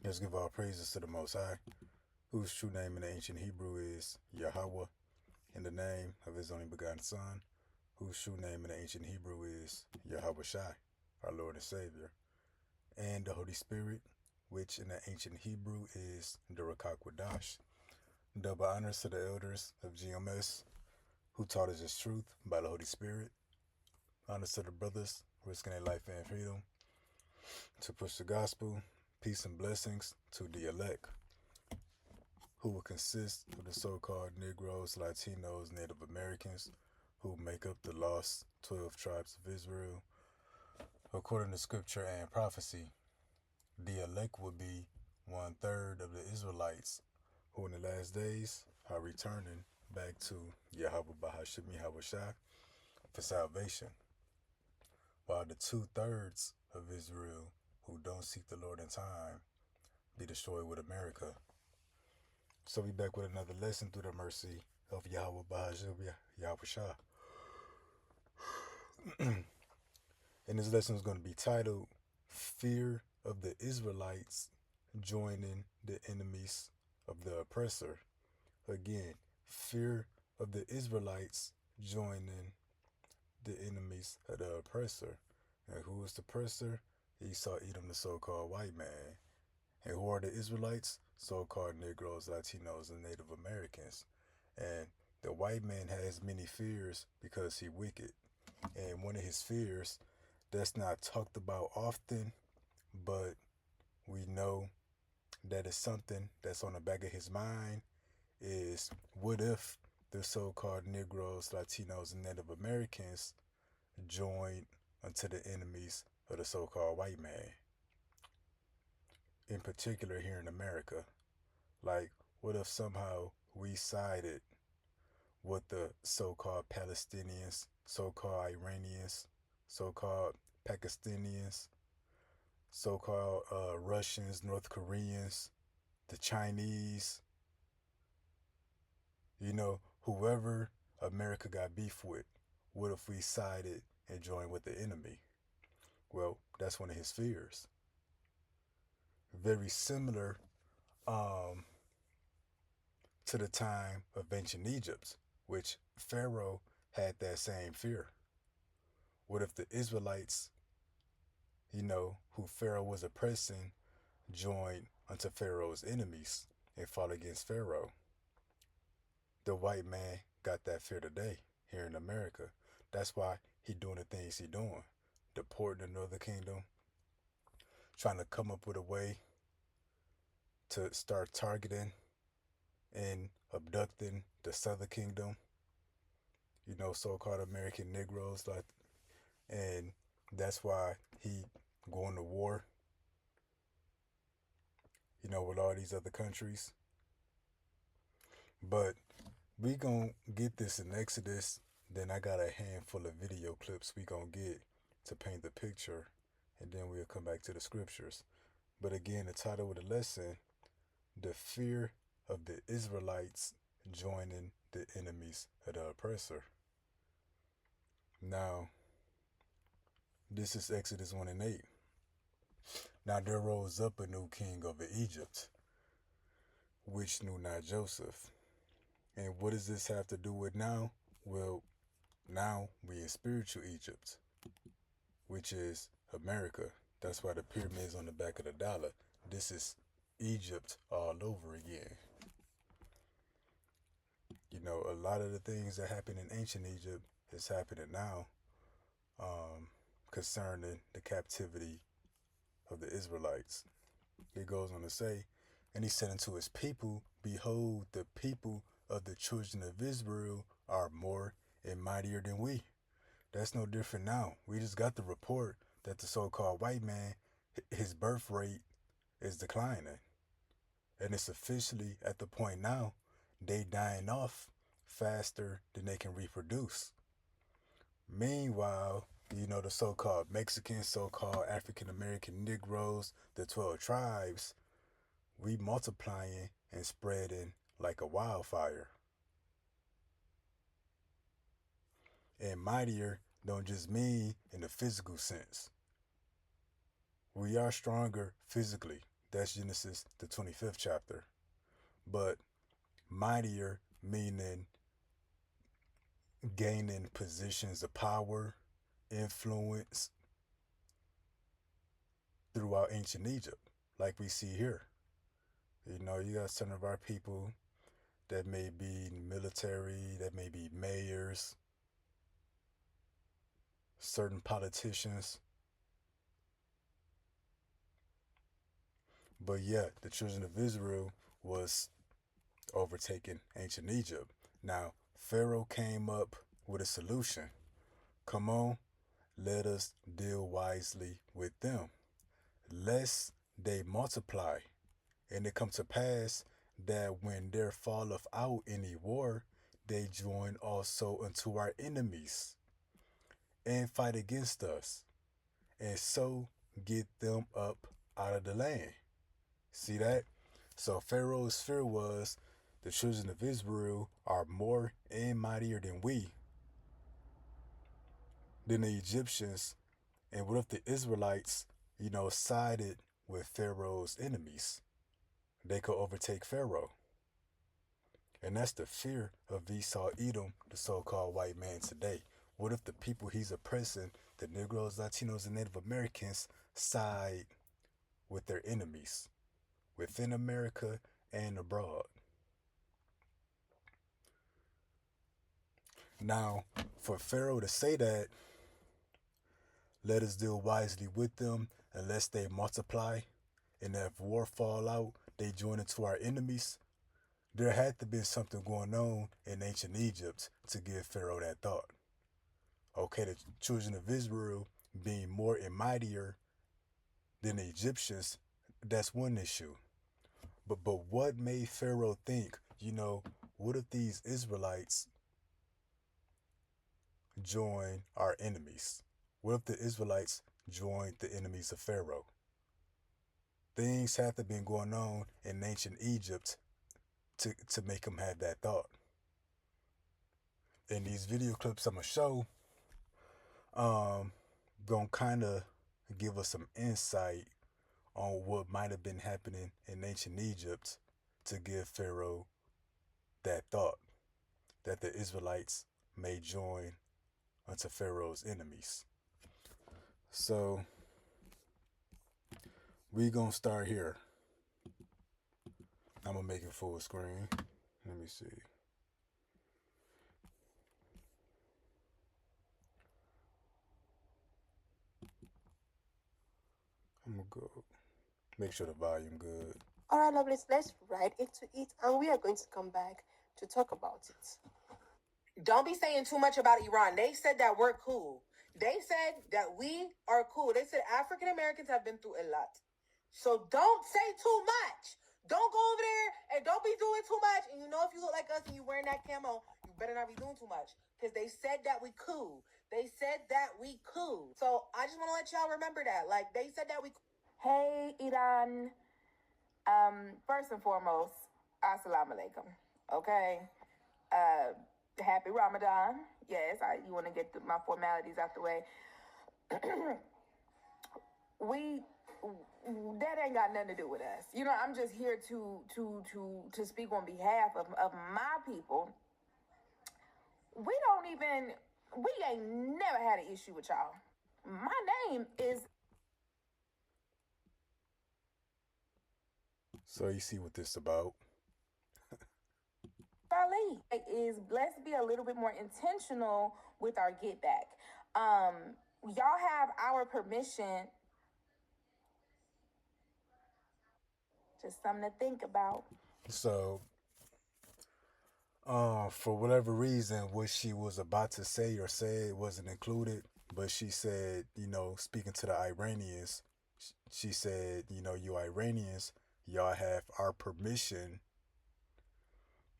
Let's give all praises to the Most High, whose true name in the ancient Hebrew is Yahweh, in the name of his only begotten Son, whose true name in the ancient Hebrew is Yahweh Shai, our Lord and Savior, and the Holy Spirit, which in the ancient Hebrew is the Rakakwadash. Double honors to the elders of GMS, who taught us his truth by the Holy Spirit. Honors to the brothers risking their life and freedom to push the gospel. Peace and blessings to the elect, who will consist of the so-called Negroes, Latinos, Native Americans, who make up the lost 12 tribes of Israel. According to scripture and prophecy, the elect will be 1/3 of the Israelites, who in the last days are returning back to Yahweh Bahashim Yahweh Shai for salvation, while the 2/3 of Israel who don't seek the Lord in time be destroyed with America. So we back with another lesson through the mercy of Yahweh Bahashim Yahweh Shai. And this lesson is going to be titled Fear of the Israelites Joining the Enemies of the Oppressor. Again, fear of the Israelites joining the enemies of the oppressor. And who is the oppressor? Esau, Edom, the so-called white man. And who are the Israelites? So-called Negroes, Latinos, and Native Americans. And the white man has many fears because he's wicked. And one of his fears that's not talked about often, but we know that is something that's on the back of his mind, is what if the so-called Negroes, Latinos, and Native Americans join unto the enemies of the so-called white man? In particular here in America. Like, what if somehow we sided with the so-called Palestinians, so-called Iranians, so-called Pakistanians, so-called Russians, North Koreans, the Chinese, whoever America got beef with, what if we sided and joined with the enemy? Well, that's one of his fears. Very similar to the time of ancient Egypt, which Pharaoh had that same fear. What if the Israelites, who Pharaoh was oppressing, joined unto Pharaoh's enemies and fought against Pharaoh? The white man got that fear today here in America. That's why he doing the things he doing. Deporting the Northern Kingdom, trying to come up with a way to start targeting and abducting the Southern Kingdom, so-called American Negroes, and that's why he going to war, with all these other countries. But we gonna get this in Exodus. Then I got a handful of video clips we gonna get to paint the picture, and then we'll come back to the scriptures. But again, the title of the lesson, the fear of the Israelites joining the enemies of the oppressor. Now, this is Exodus 1:8. Now there rose up a new king over Egypt, which knew not Joseph. And what does this have to do with now? Well, now we in spiritual Egypt, which is America. That's why the pyramid's on the back of the dollar. This is Egypt all over again. A lot of the things that happened in ancient Egypt is happening now, concerning the captivity of the Israelites. It goes on to say, and he said unto his people, behold, the people of the children of Israel are more and mightier than we. That's no different now. We just got the report that the so-called white man, his birth rate is declining. And it's officially at the point now, they dying off faster than they can reproduce. Meanwhile, the so-called Mexicans, so-called African-American Negroes, the 12 tribes, we multiplying and spreading like a wildfire. And mightier don't just mean in the physical sense. We are stronger physically That's Genesis, the 25th chapter. But mightier meaning gaining positions of power, influence throughout ancient Egypt, like we see here. You got some of our people that may be military, that may be mayors, certain politicians. But yet, the children of Israel was overtaking ancient Egypt. Now, Pharaoh came up with a solution. Come on, let us deal wisely with them, lest they multiply. And it come to pass that when there falleth out any war, they join also unto our enemies and fight against us, and so get them up out of the land. See that? So Pharaoh's fear was the children of Israel are more and mightier than the Egyptians. And what if the Israelites, sided with Pharaoh's enemies? They could overtake Pharaoh. And that's the fear of Esau Edom, the so-called white man today. What if the people he's oppressing, the Negroes, Latinos, and Native Americans, side with their enemies within America and abroad? Now, for Pharaoh to say that, let us deal wisely with them, unless they multiply, and if war fall out, they join into our enemies. There had to be something going on in ancient Egypt to give Pharaoh that thought. Okay, the children of Israel being more and mightier than the Egyptians, that's one issue. But what made Pharaoh think, what if these Israelites join our enemies? What if the Israelites joined the enemies of Pharaoh? Things have to been going on in ancient Egypt to make him have that thought. In these video clips I'm gonna show, gonna kind of give us some insight on what might have been happening in ancient Egypt to give Pharaoh that thought that the Israelites may join unto Pharaoh's enemies. So we gonna start here. I'm gonna make it full screen. Let me see. I'm gonna go make sure the volume good. All right, lovelies, let's right into it, and we are going to come back to talk about it. Don't be saying too much about Iran. They said that we're cool. They said that we are cool. They said African Americans have been through a lot. So don't say too much. Don't go over there and don't be doing too much. And if you look like us and you wearing that camo, you better not be doing too much. Because they said that we cool. They said that we cool. So I just want to let y'all remember that. Like, they said that we cool. Hey, Iran. First and foremost, assalamu alaikum. Okay. Happy Ramadan. Yes, you want to get my formalities out the way. That ain't got nothing to do with us. I'm just here to speak on behalf of my people. We ain't never had an issue with y'all. My name is. So you see what this is about. Ali is let's be a little bit more intentional with our get back. Y'all have our permission. Just something to think about. So, for whatever reason, what she was about to say or said wasn't included, but she said, speaking to the Iranians, she said, you Iranians, y'all have our permission.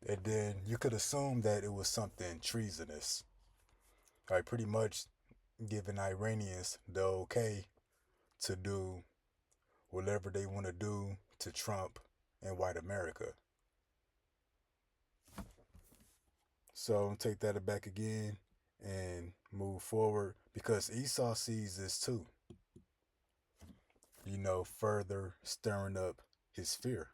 And then you could assume that it was something treasonous. Like, pretty much giving Iranians the okay to do whatever they want to do to Trump and white America. So take that back again and move forward, because Esau sees this too. further stirring up his fear.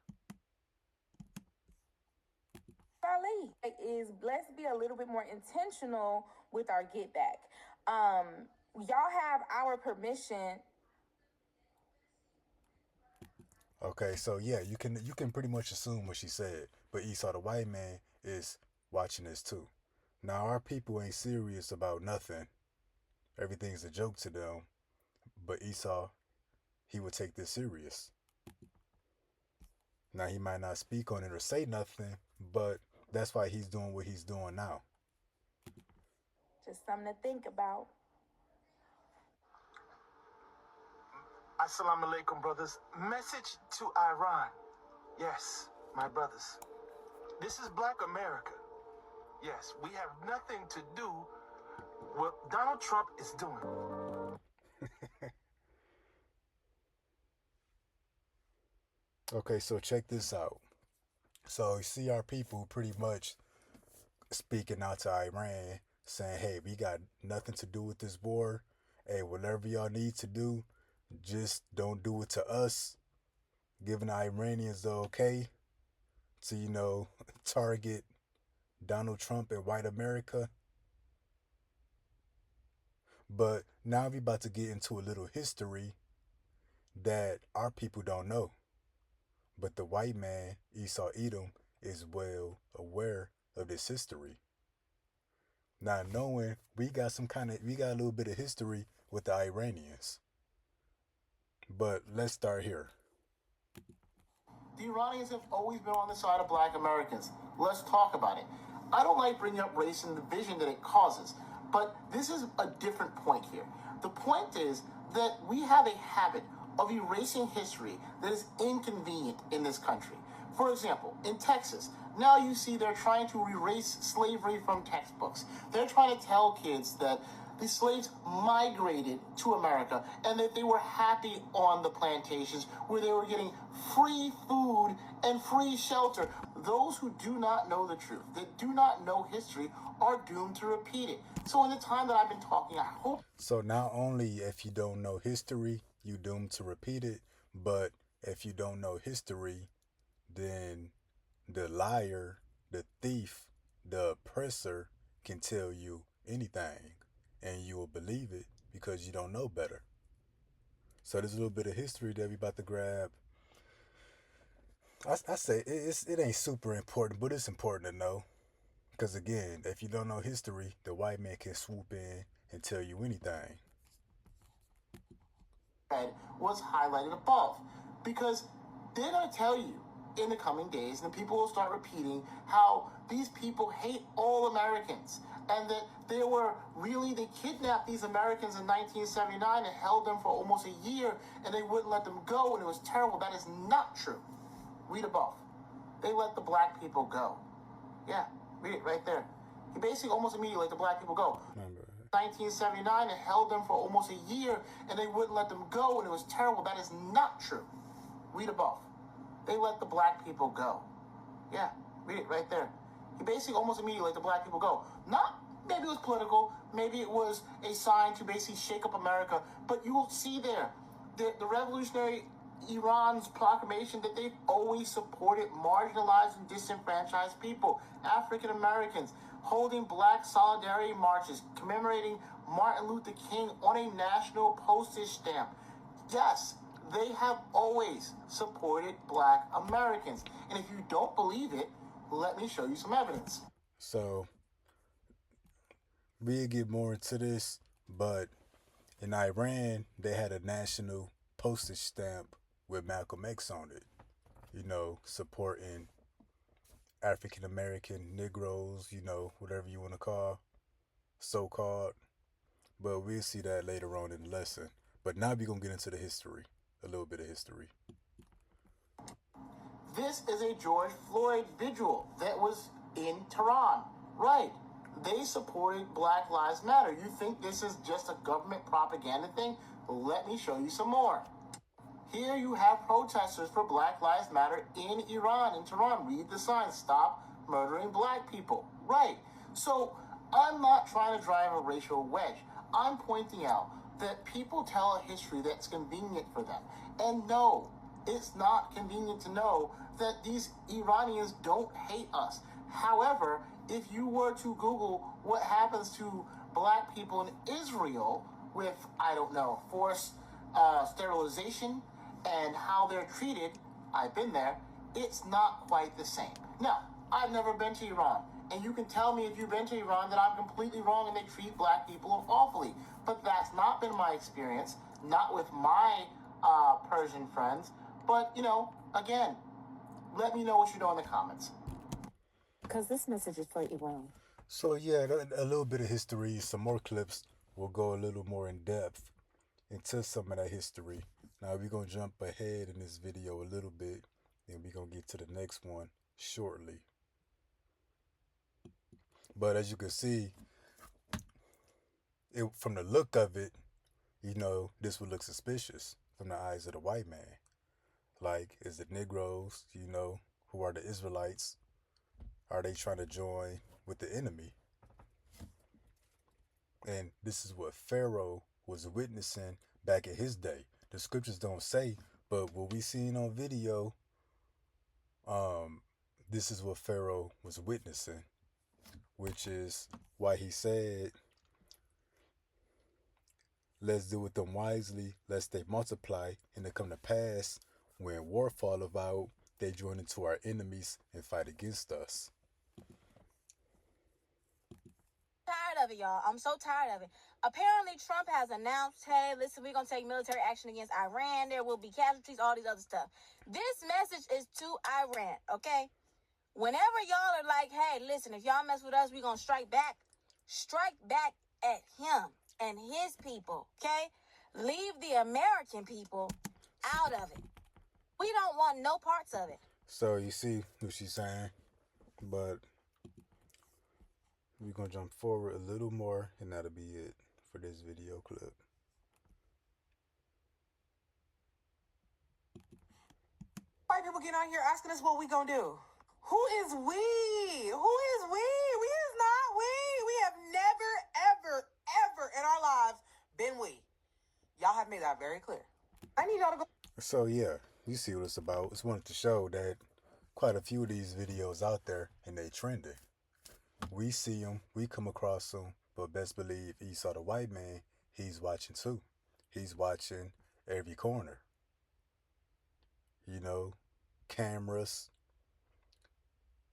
Ali is let's be a little bit more intentional with our get back. Y'all have our permission. Okay, so yeah, you can pretty much assume what she said, but Esau the white man is watching this too. Now our people ain't serious about nothing. Everything's a joke to them, but Esau, he would take this serious. Now he might not speak on it or say nothing, but that's why he's doing what he's doing now. Just something to think about. Assalamu alaikum, brothers. Message to Iran. Yes, my brothers. This is Black America. Yes, we have nothing to do with what Donald Trump is doing. Okay, so check this out. So you see our people pretty much speaking out to Iran, saying, hey, we got nothing to do with this war. Hey, whatever y'all need to do, just don't do it to us. Giving the Iranians the okay to, target Donald Trump and white America. But now we're about to get into a little history that our people don't know. But the white man, Esau Edom, is well aware of this history. Now knowing we got a little bit of history with the Iranians. But let's start here. The Iranians have always been on the side of Black Americans. Let's talk about it. I don't like bringing up race and the division that it causes, but this is a different point here. The point is that we have a habit of erasing history that is inconvenient in this country. For example, in Texas, now you see they're trying to erase slavery from textbooks. They're trying to tell kids that the slaves migrated to America and that they were happy on the plantations where they were getting free food and free shelter. Those who do not know the truth, that do not know history, are doomed to repeat it. So in the time that I've been talking, I hope... So not only if you don't know history, you doomed to repeat it, but if you don't know history, then the liar, the thief, the oppressor can tell you anything and you will believe it because you don't know better. So there's a little bit of history that we about to grab. I say it ain't super important, but it's important to know. Because again, if you don't know history, the white man can swoop in and tell you anything. Was highlighted above, because they're going to tell you in the coming days, and people will start repeating how these people hate all Americans, and that they kidnapped these Americans in 1979 and held them for almost a year, and they wouldn't let them go, and it was terrible. That is not true. Read above. They let the Black people go. Yeah, read it right there. He basically almost immediately let the Black people go. 1979 and held them for almost a year, and they wouldn't let them go, and it was terrible. That is not true. Read above. They let the Black people go. Yeah, read it right there. He basically almost immediately let the Black people go. Maybe it was political, maybe it was a sign to basically shake up America, but you will see there the revolutionary Iran's proclamation that they've always supported marginalized and disenfranchised people, African Americans, holding Black solidarity marches, commemorating Martin Luther King on a national postage stamp. Yes, they have always supported Black Americans. And if you don't believe it, let me show you some evidence. So, we'll get more into this, but in Iran, they had a national postage stamp with Malcolm X on it, supporting African American Negroes, whatever you want to call, so-called. But we'll see that later on in the lesson. But now we're going to get into the history, a little bit of history. This is a George Floyd vigil that was in Tehran. Right. They supported Black Lives Matter. You think this is just a government propaganda thing? Let me show you some more. Here you have protesters for Black Lives Matter in Iran, in Tehran. Read the sign, stop murdering Black people. Right. So I'm not trying to drive a racial wedge. I'm pointing out that people tell a history that's convenient for them. And no, it's not convenient to know that these Iranians don't hate us. However, if you were to Google what happens to black people in Israel with, I don't know, forced sterilization and how they're treated, I've been there, it's not quite the same. Now, I've never been to Iran, and you can tell me if you've been to Iran that I'm completely wrong and they treat black people awfully. But that's not been my experience, not with my Persian friends. But, you know, again, let me know what you know in the comments. Because this message is for Iran. So yeah, a little bit of history, some more clips will go a little more in depth into some of that history. Now we're gonna jump ahead in this video a little bit, and we're gonna get to the next one shortly. But as you can see, from the look of it, you know, this would look suspicious from the eyes of the white man. Like, is it Negroes, you know, who are the Israelites? Are they trying to join with the enemy? And this is what Pharaoh was witnessing back in his day. The scriptures don't say, but what we seen on video, this is what Pharaoh was witnessing, which is why he said, let's deal with them wisely, lest they multiply, and it come to pass when war fall about, they join into our enemies and fight against us. Tired of it, y'all. I'm so tired of it. Apparently, Trump has announced, hey, listen, we're going to take military action against Iran. There will be casualties, all these other stuff. This message is to Iran, okay? Whenever y'all are like, hey, listen, if y'all mess with us, we're going to strike back at him and his people, okay? Leave the American people out of it. We don't want no parts of it. So you see what she's saying, but we're going to jump forward a little more, and that'll be it for this video clip. White people get on here asking us what we gonna do. Who is we? Who is we? We is not we. We have never, ever, ever in our lives been we. Y'all have made that very clear. I need y'all to go. So yeah, you see what it's about. It's wanted to show that quite a few of these videos out there, and they trending. We see them, we come across them, but best believe Esau the white man, he's watching too. He's watching every corner. You know, cameras,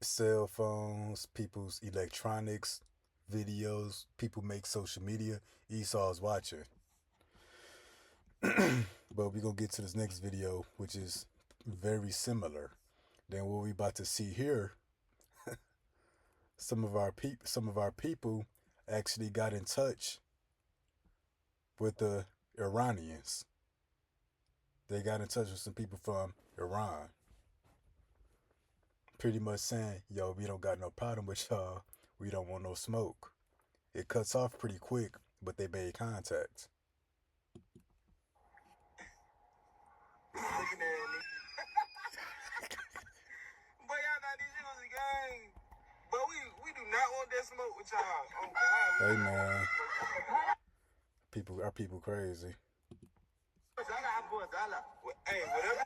cell phones, people's electronics, videos, people make social media. Esau's watching. But we're going to get to this next video, which is very similar than what we about to see here. Some of our people actually got in touch with the Iranians. They got in touch with some people from Iran, pretty much saying, yo, we don't got no problem with y'all. We don't want no smoke. It cuts off pretty quick, but they made contact. But y'all got these niggas again. But we do not want that smoke with y'all. Oh God. Hey man, our people crazy. Hey, whatever.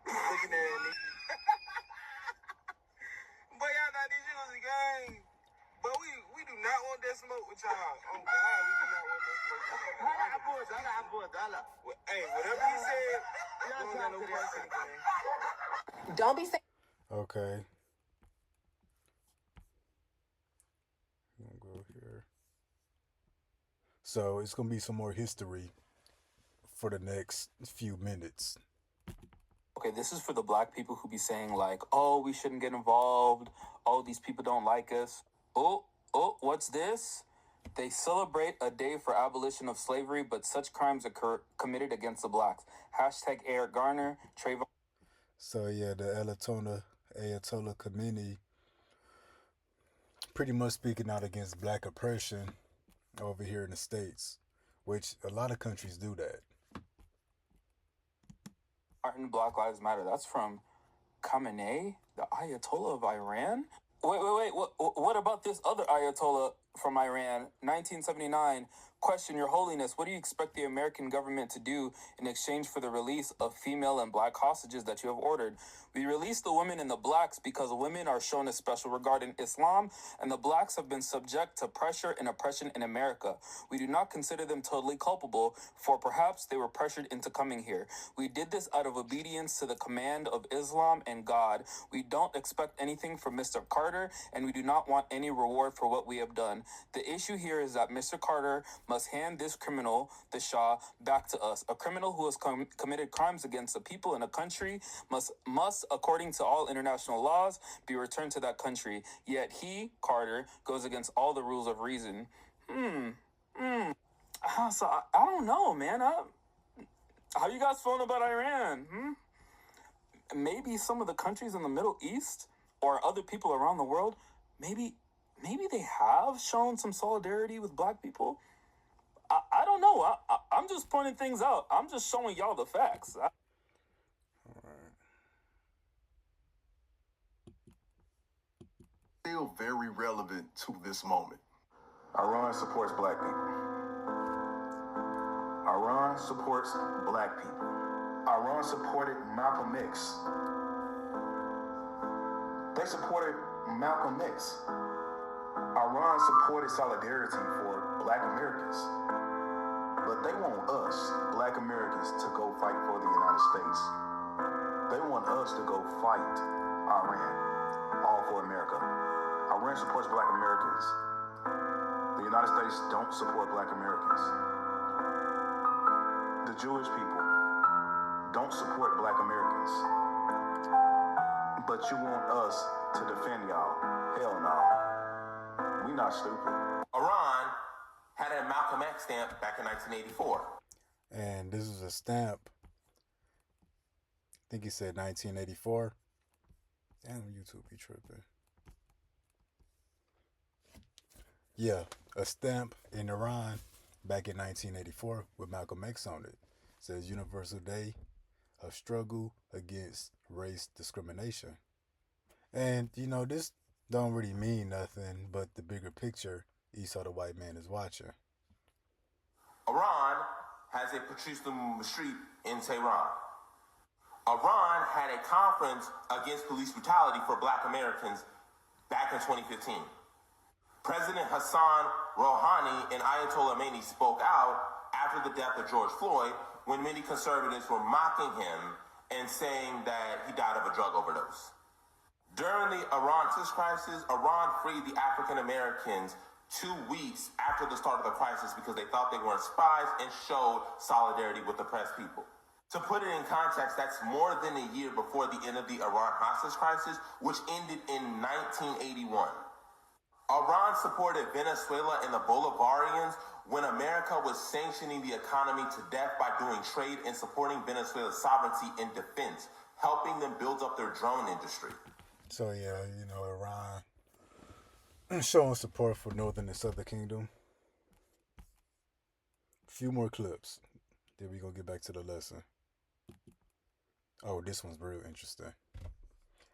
Looking at me. But y'all got these niggas again. But we do not want that smoke with y'all. Oh God, we do not want that smoke with y'all. Hey, whatever he said, we don't got no voice in the game. Don't be saying. Okay. I'm gonna go here. So it's gonna be some more history for the next few minutes. Okay, this is for the black people who be saying like, oh, we shouldn't get involved. Oh, these people don't like us. Oh, what's this? They celebrate a day for abolition of slavery, but such crimes occur committed against the blacks. Hashtag Eric Garner, Trayvon. So yeah, the Ayatollah Khomeini pretty much speaking out against black oppression over here in the States, which a lot of countries do that. Martin, Black Lives Matter. That's from Khamenei, the Ayatollah of Iran. Wait. What about this other Ayatollah from Iran. 1979. Question, Your Holiness, what do you expect the American government to do in exchange for the release of female and black hostages that you have ordered? We release the women and the blacks because women are shown a special regard in Islam, and the blacks have been subject to pressure and oppression in America. We do not consider them totally culpable, for perhaps they were pressured into coming here. We did this out of obedience to the command of Islam and God. We don't expect anything from Mr. Carter, and we do not want any reward for what we have done. The issue here is that Mr. Carter must hand this criminal, the Shah, back to us. A criminal who has committed crimes against the people in a country must, according to all international laws, be returned to that country. Yet he, Carter, goes against all the rules of reason. So I don't know, man. How you guys feeling about Iran? Maybe some of the countries in the Middle East or other people around the world, maybe they have shown some solidarity with black people. I don't know. I'm just pointing things out. I'm just showing y'all the facts. Still very relevant to this moment. Iran supports black people. Iran supports black people. Iran supported Malcolm X. They supported Malcolm X. Iran supported solidarity for black Americans. But they want us, black Americans, to go fight for the United States. They want us to go fight Iran, all for America. Iran supports black Americans. The United States don't support black Americans. The Jewish people don't support black Americans. But you want us to defend y'all. Hell no. We not stupid. Iran had a Malcolm X stamp back in 1984. And this is a stamp. I think he said 1984. Damn, YouTube be tripping. Yeah, a stamp in Iran back in 1984 with Malcolm X on it. It says Universal Day of Struggle Against Race Discrimination. And, you know, this don't really mean nothing, but the bigger picture, Esau the white man is watching. Iran has a patriotism street in Tehran. Iran had a conference against police brutality for black Americans back in 2015. President Hassan Rouhani and Ayatollah Khomeini spoke out after the death of George Floyd when many conservatives were mocking him and saying that he died of a drug overdose. During the Iran crisis, Iran freed the African Americans 2 weeks after the start of the crisis because they thought they weren't spies and showed solidarity with oppressed people. To put it in context, that's more than a year before the end of the Iran hostage crisis, which ended in 1981. Iran supported Venezuela and the Bolivarians when America was sanctioning the economy to death by doing trade and supporting Venezuela's sovereignty and defense, helping them build up their drone industry. So yeah, you know, Iran showing support for Northern and Southern Kingdom. A few more clips. Then we gonna get back to the lesson. Oh, this one's real interesting.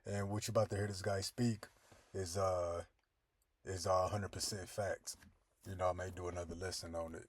And what you about to hear this guy speak is 100% facts. You know, I may do another lesson on it.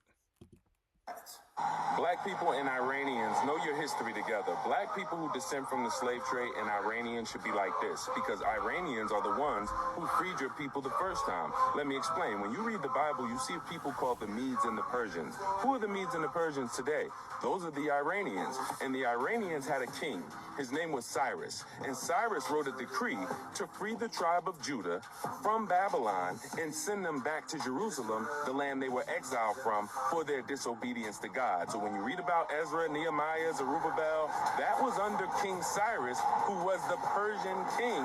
Black people and Iranians, know your history together. Black people who descend from the slave trade and Iranians should be like this, because Iranians are the ones who freed your people the first time. Let me explain. When you read the Bible, you see people called the Medes and the Persians. Who are the Medes and the Persians today? Those are the Iranians. And the Iranians had a king. His name was Cyrus. And Cyrus wrote a decree to free the tribe of Judah from Babylon and send them back to Jerusalem, the land they were exiled from, for their disobedience to God. So when you read about Ezra, Nehemiah, Zerubbabel, that was under King Cyrus, who was the Persian king,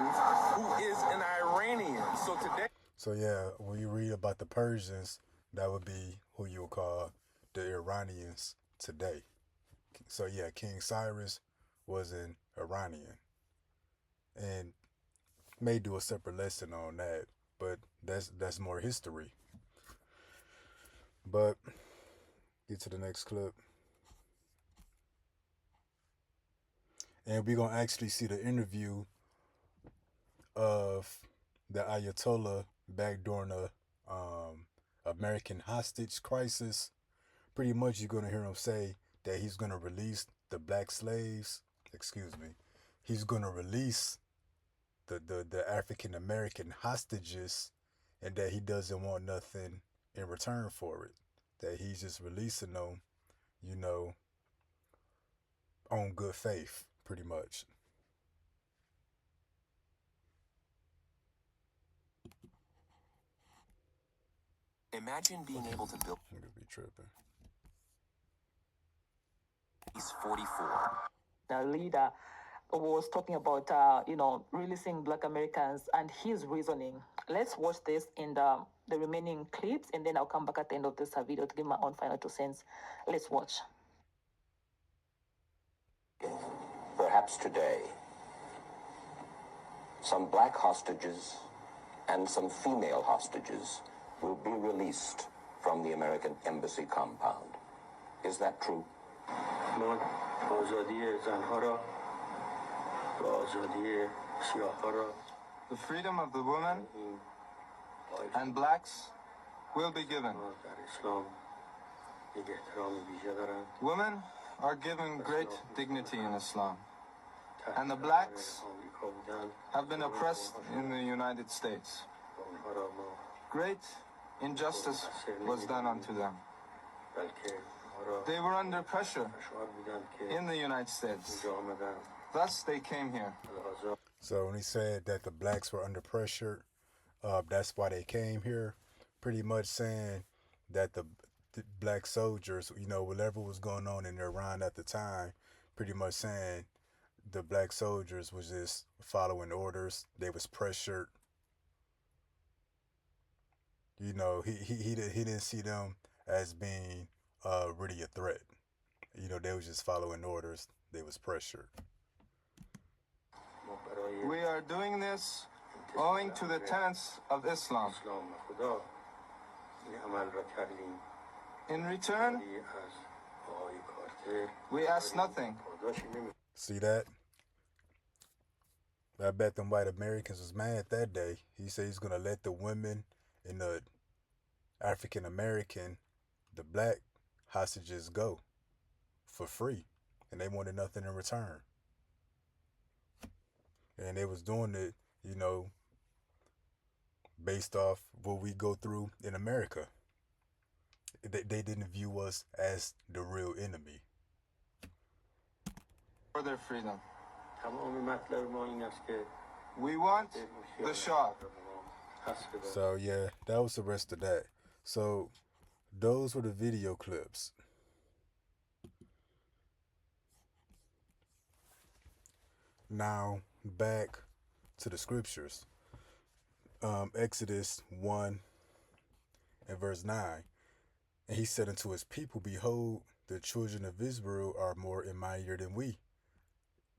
who is an Iranian. So today... So yeah, when you read about the Persians, that would be who you would call the Iranians today. So yeah, King Cyrus was an Iranian. And may do a separate lesson on that, but that's more history. But get to the next clip. And we're going to actually see the interview of the Ayatollah back during the American hostage crisis, pretty much you're going to hear him say that he's going to release the black slaves. Excuse me. He's going to release the African American hostages, and that he doesn't want nothing in return for it. That he's just releasing them, you know, on good faith, pretty much. Imagine being able to build I'm gonna be tripping. He's 44. The leader was talking about, releasing Black Americans and his reasoning. Let's watch this in the remaining clips, and then I'll come back at the end of this video to give my own final 2 cents. Let's watch. Perhaps today, some black hostages and some female hostages will be released from the American embassy compound. Is that true? The freedom of the woman and blacks will be given. Women are given great dignity in Islam, and the blacks have been oppressed in the United States. Great injustice was done unto them. They were under pressure in the United States. Thus, they came here. So when he said that the blacks were under pressure, that's why they came here, pretty much saying that the black soldiers, you know, whatever was going on in Iran at the time, pretty much saying the black soldiers was just following orders. They was pressured. You know, he didn't see them as being really a threat. You know, they was just following orders. They was pressured. We are doing this owing to the tenets of Islam. In return, we ask nothing. See that? I bet them white Americans was mad that day. He said he's going to let the women and the African American, the black hostages go for free. And they wanted nothing in return. And they was doing it, you know, based off what we go through in America. They didn't view us as the real enemy. For their freedom. We want the Shah. So yeah, that was the rest of that. So those were the video clips. Now back to the scriptures. Exodus 1 and verse 9. And he said unto his people, behold, the children of Israel are more and mightier than we,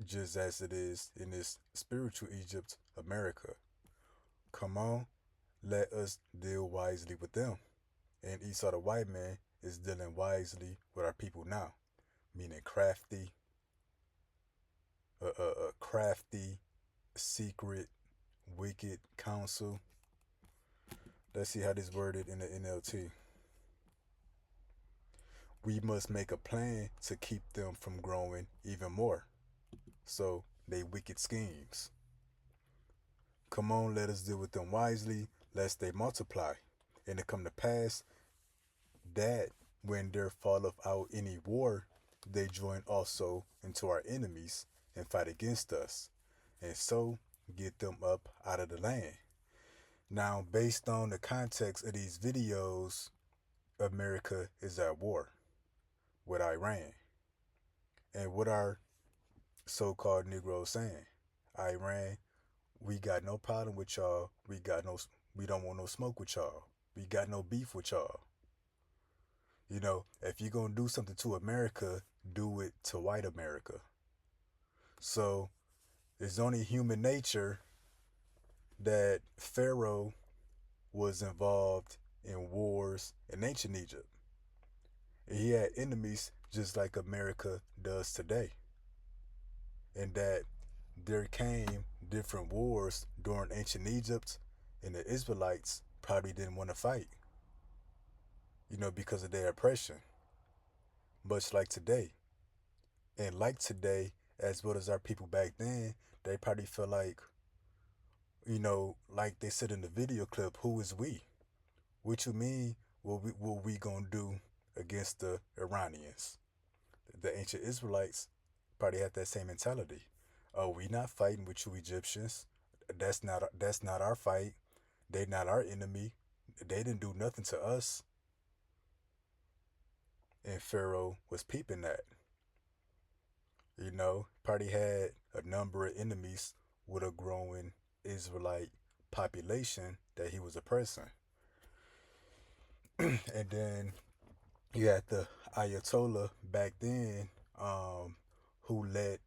just as it is in this spiritual Egypt, America. Come on, let us deal wisely with them. And Esau the white man is dealing wisely with our people now, meaning crafty, crafty, secret, wicked counsel. Let's see how this worded in the NLT. We must make a plan to keep them from growing even more. So they wicked schemes. Come on, let us deal with them wisely, lest they multiply. And it come to pass that when there falleth out any war, they join also into our enemies and fight against us, and so get them up out of the land. Now, based on the context of these videos, America is at war with Iran. And what are so-called Negroes saying? Iran, we got no problem with y'all. We don't want no smoke with y'all. We got no beef with y'all. You know, if you're going to do something to America, do it to white America. So it's only human nature that Pharaoh was involved in wars in ancient Egypt. And he had enemies just like America does today. And that there came different wars during ancient Egypt, and the Israelites probably didn't want to fight. because of their oppression, much like today. And like today, as well as our people back then, they probably feel like, like they said in the video clip, who is we? What you mean, what we gonna do against the Iranians? The ancient Israelites probably had that same mentality. Oh, we not fighting with you Egyptians. That's not our fight. They not our enemy. They didn't do nothing to us. And Pharaoh was peeping that. Probably had a number of enemies with a growing Israelite population that he was oppressing. And then you had the Ayatollah back then, who let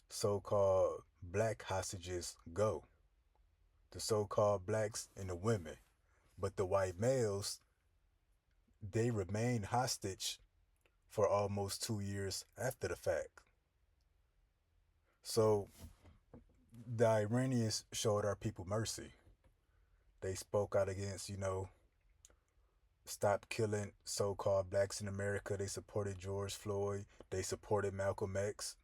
so-called black hostages go. The so-called blacks and the women. But the white males, they remained hostage for almost 2 years after the fact. So the Iranians showed our people mercy. They spoke out against, stop killing so-called blacks in America. They supported George Floyd. They supported Malcolm X.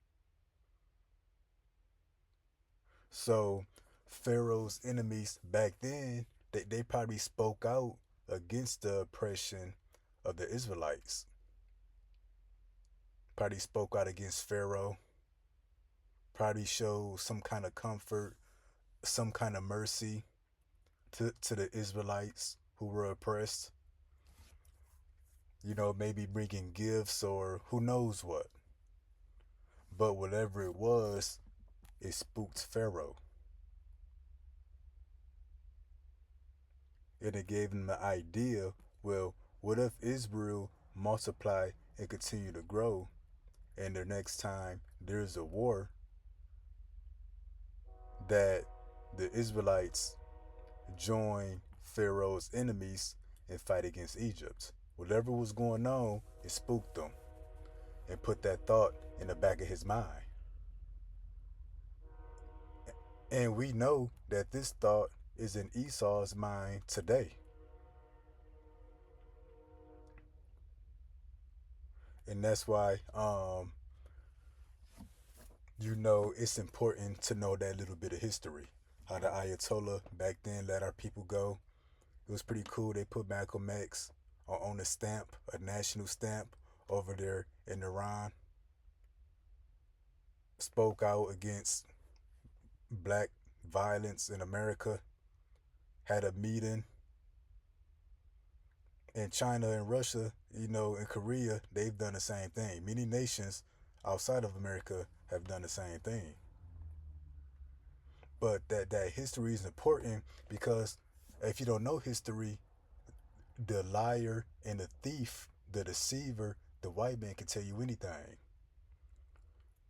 So Pharaoh's enemies back then, they probably spoke out against the oppression of the Israelites. Probably spoke out against Pharaoh. Probably showed some kind of comfort, some kind of mercy to the Israelites who were oppressed. Maybe bringing gifts or who knows what. But whatever it was, it spooked Pharaoh. And it gave him the idea, well, what if Israel multiply and continue to grow, and the next time there's a war, that the Israelites join Pharaoh's enemies and fight against Egypt? Whatever was going on, it spooked them and put that thought in the back of his mind. And we know that this thought is in Esau's mind today. And that's why, it's important to know that little bit of history. How the Ayatollah back then let our people go. It was pretty cool. They put Malcolm X on a stamp, a national stamp, over there in Iran. Spoke out against black violence in America. Had a meeting. And China and Russia, and Korea, they've done the same thing. Many nations outside of America have done the same thing. But that history is important because if you don't know history, the liar and the thief, the deceiver, the white man can tell you anything.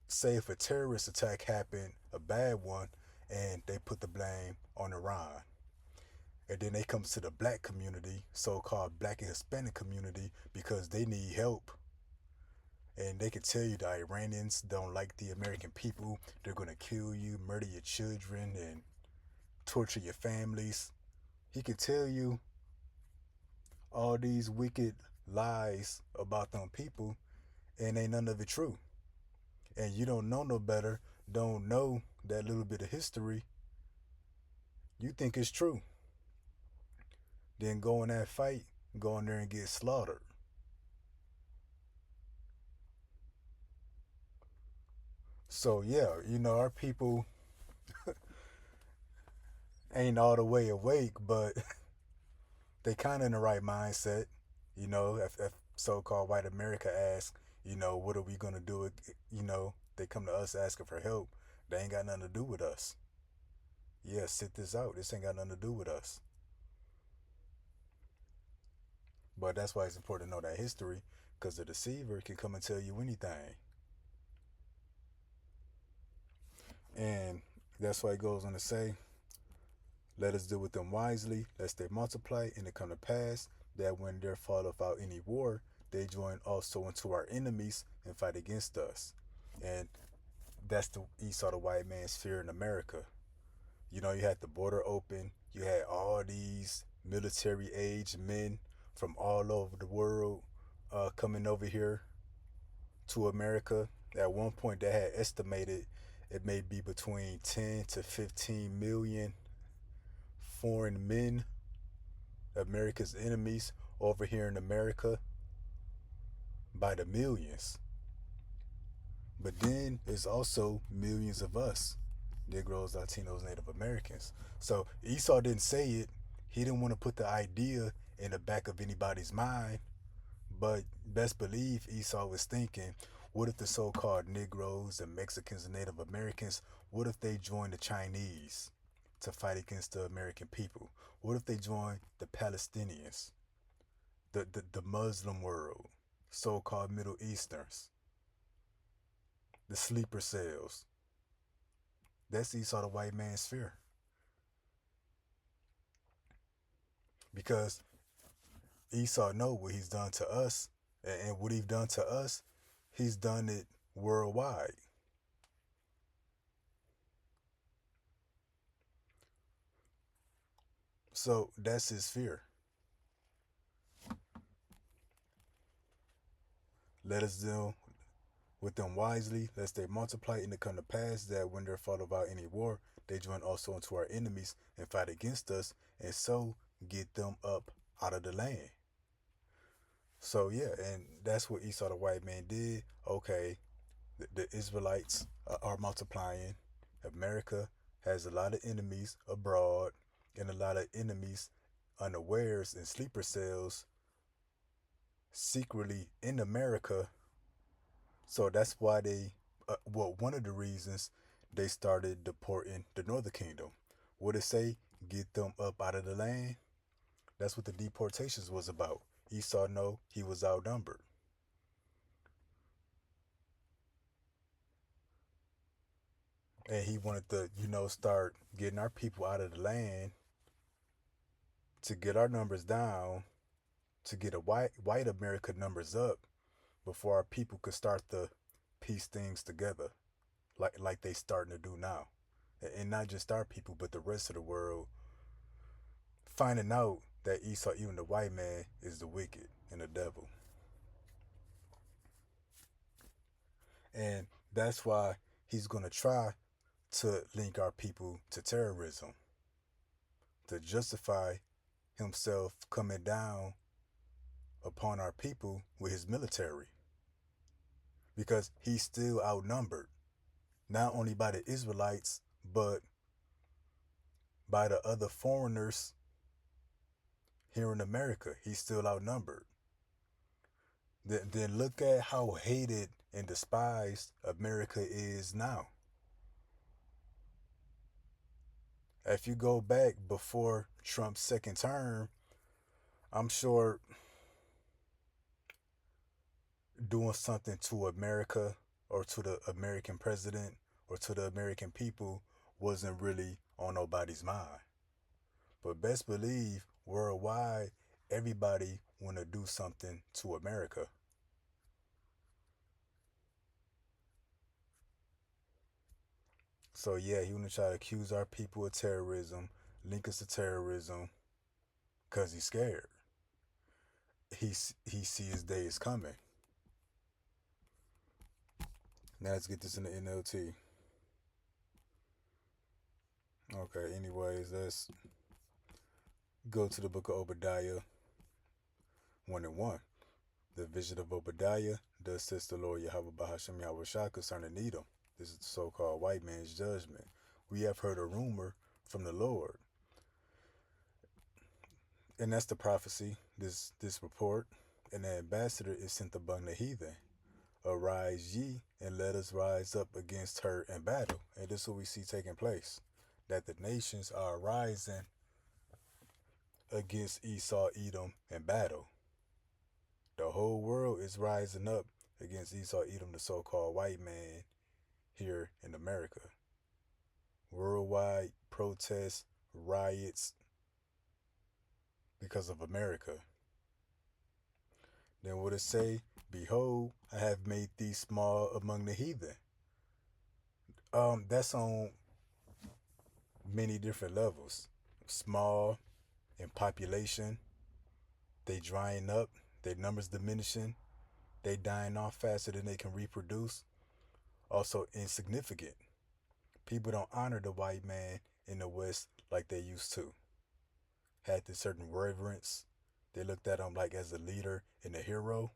Say if a terrorist attack happened, a bad one, and they put the blame on Iran. And then they come to the black community, so-called black and Hispanic community, because they need help. And they can tell you the Iranians don't like the American people. They're going to kill you, murder your children, and torture your families. He can tell you all these wicked lies about them people, and ain't none of it true. And you don't know no better, don't know that little bit of history. You think it's true. Then go in that fight, go in there and get slaughtered. So yeah, our people ain't all the way awake, but they kind of in the right mindset. If so-called white America asks, what are we gonna do? They come to us asking for help. They ain't got nothing to do with us. Yeah, sit this out. This ain't got nothing to do with us. But that's why it's important to know that history, because the deceiver can come and tell you anything. And that's why it goes on to say, let us deal with them wisely, lest they multiply, and it come to pass that when there falleth out any war, they join also unto our enemies and fight against us. And that's the Esau, the white man's fear in America. You had the border open. You had all these military age men from all over the world coming over here to America. At one point, they had estimated it may be between 10 to 15 million foreign men, America's enemies, over here in America by the millions. But then there's also millions of us, Negroes, Latinos, Native Americans. So Esau didn't say it. He didn't want to put the idea in the back of anybody's mind. But best believe Esau was thinking, what if the so-called Negroes, the Mexicans, and Native Americans, what if they joined the Chinese to fight against the American people? What if they joined the Palestinians, the Muslim world, so-called Middle Easterns, the sleeper cells? That's Esau, the white man's fear. Because Esau know what he's done to us, and what he's done to us, he's done it worldwide. So that's his fear. Let us deal with them wisely, lest they multiply and it come to pass that when they're fought about any war, they join also unto our enemies and fight against us, and so get them up out of the land. So yeah, and that's what Esau the white man did. Okay, the Israelites are multiplying. America has a lot of enemies abroad and a lot of enemies unawares and sleeper cells secretly in America. So that's why one of the reasons they started deporting the Northern Kingdom. What it say? Get them up out of the land. That's what the deportations was about. Esau know he was outnumbered. And he wanted to, start getting our people out of the land to get our numbers down, to get a white America numbers up before our people could start to piece things together like they starting to do now. And not just our people, but the rest of the world finding out that Esau, even the white man, is the wicked and the devil. And that's why he's going to try to link our people to terrorism, to justify himself coming down upon our people with his military. Because he's still outnumbered, not only by the Israelites, but by the other foreigners here in America. He's still outnumbered. Then look at how hated and despised America is now. If you go back before Trump's second term, I'm sure doing something to America or to the American president or to the American people wasn't really on nobody's mind. But best believe worldwide, everybody want to do something to America. So yeah, he want to try to accuse our people of terrorism, link us to terrorism, cause he's scared. He see his day is coming. Now let's get this in the NLT. Okay, anyways, let's go to the book of Obadiah 1 and 1. The vision of Obadiah, thus says the Lord Yahweh Bahashem Yahweh Shah concerning Edom. This is the so-called white man's judgment. We have heard a rumor from the Lord. And that's the prophecy, this report. And the ambassador is sent among the heathen. Arise ye, and let us rise up against her in battle. And this is what we see taking place. That the nations are rising against Esau, Edom in battle. The whole world is rising up against Esau, Edom, the so-called white man here in America. Worldwide protests, riots because of America. Then what it say? Behold, I have made thee small among the heathen. That's on many different levels. Small in population. they drying up, their numbers diminishing, they dying off faster than they can reproduce. Also insignificant. People don't honor the white man in the West like they used to. Had this certain reverence. They looked at him like as a leader and a hero.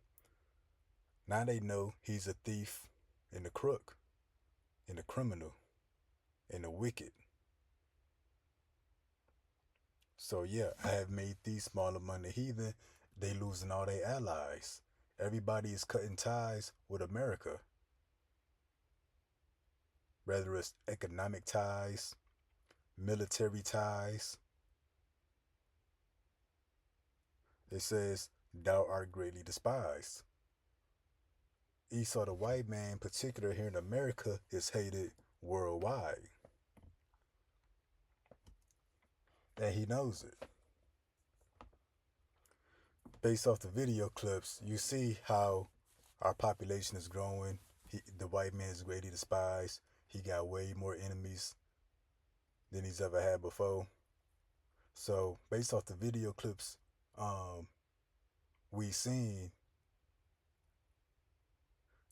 Now they know he's a thief and a crook and a criminal and a wicked. So yeah, I have made these small among the heathen. They losing all their allies. Everybody is cutting ties with America. Whether it's economic ties, military ties. It says, thou art greatly despised. Esau, the white man, in particular here in America, is hated worldwide. And he knows it. Based off the video clips, you see how our population is growing. The white man is greatly despised. He got way more enemies than he's ever had before. So, based off the video clips we seen,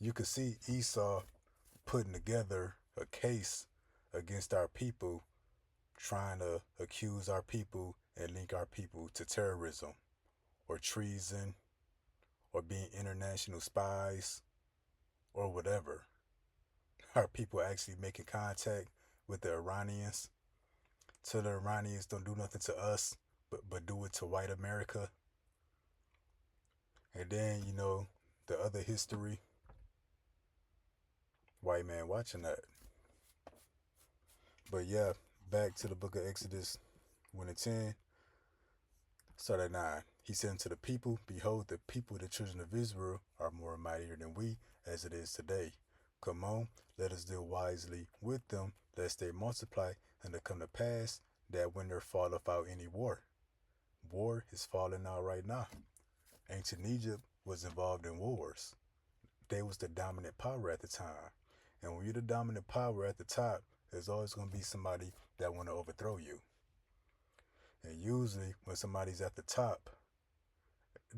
you could see Esau putting together a case against our people, trying to accuse our people and link our people to terrorism or treason or being international spies or whatever. Our people actually making contact with the Iranians. Tell the Iranians don't do nothing to us, but do it to white America. And then, the other history, white man watching that. But yeah, back to the book of Exodus 1 and 10. Start at 9. He said unto the people, behold, the people, the children of Israel, are more mightier than we, as it is today. Come on, let us deal wisely with them, lest they multiply, and it come to pass that when there falleth out any war. War is falling out right now. Ancient Egypt was involved in wars. They was the dominant power at the time. And when you're the dominant power at the top, there's always going to be somebody that want to overthrow you. And usually when somebody's at the top,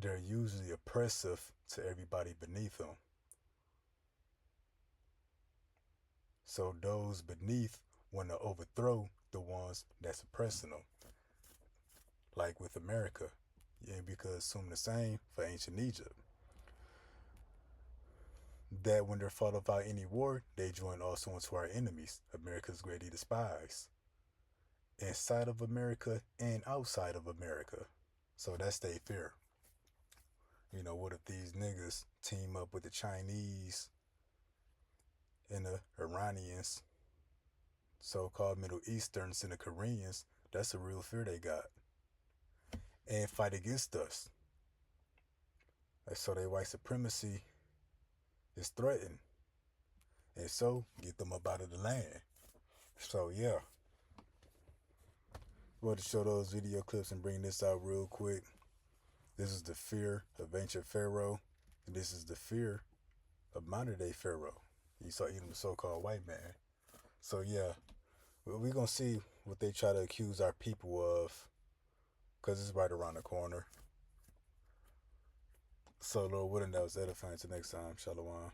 they're usually oppressive to everybody beneath them. So those beneath want to overthrow the ones that's oppressing them. Like with America. Yeah, because assume the same for ancient Egypt. That when there fought out any war, they join also into our enemies. America's greatly despised. Inside of America and outside of America. So that's their fear. What if these niggas team up with the Chinese and the Iranians, so-called Middle Easterns and the Koreans? That's a real fear they got. And fight against us. So their white supremacy is threatened. And so, get them up out of the land. So, yeah. I want to show those video clips and bring this out real quick. This is the fear of ancient Pharaoh. And this is the fear of modern day Pharaoh. Esau, even the so-called white man. So, yeah. We're going to see what they try to accuse our people of. Because it's right around the corner. So, Lord willing, that was edifying. Till next time. Shalom.